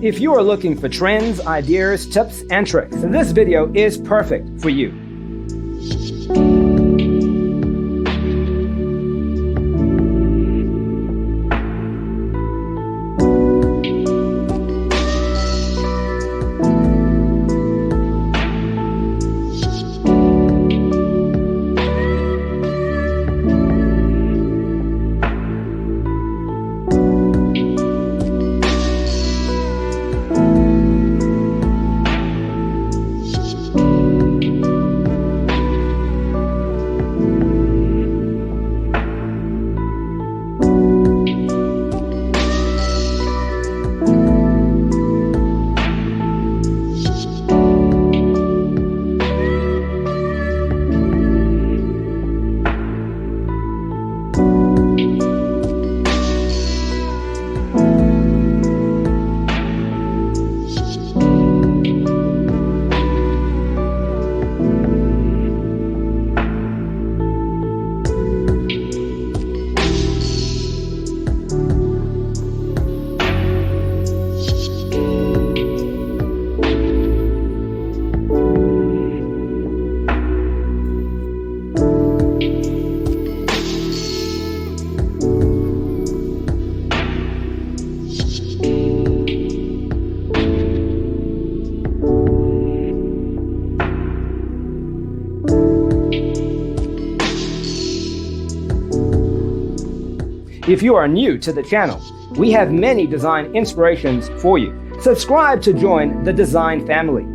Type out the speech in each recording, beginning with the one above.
If you are looking for trends, ideas, tips, and tricks, this video is perfect for you. If you are new to the channel, we have many design inspirations for you. Subscribe to join the design family.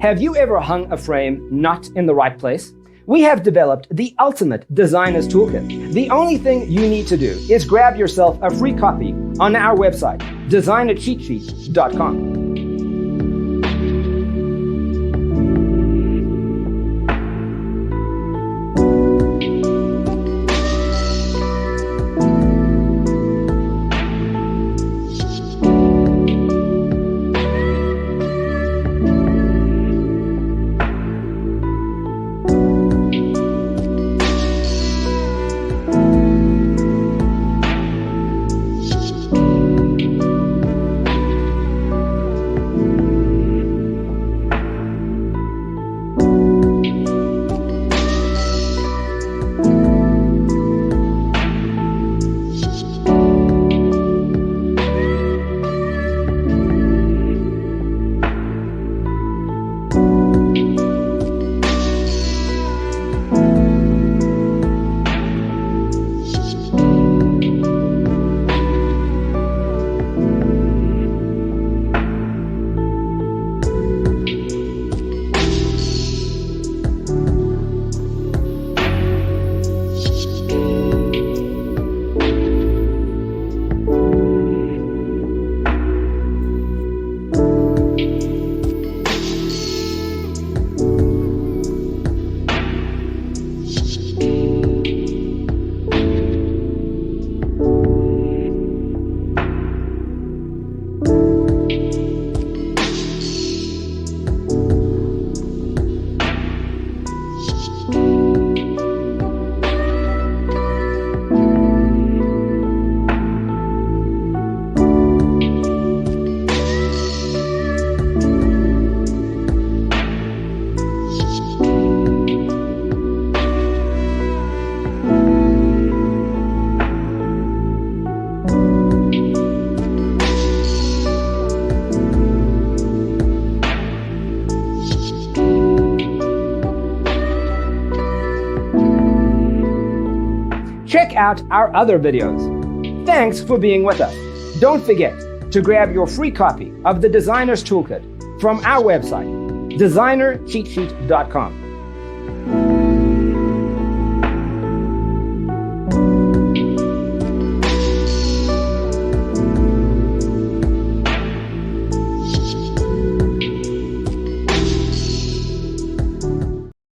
Have you ever hung a frame not in the right place? We have developed the ultimate designer's toolkit. The only thing you need to do is grab yourself a free copy on our website, designercheatsheet.com. check out our other videos. Thanks for being with us. Don't forget to grab your free copy of the Designer's Toolkit from our website, designercheatsheet.com.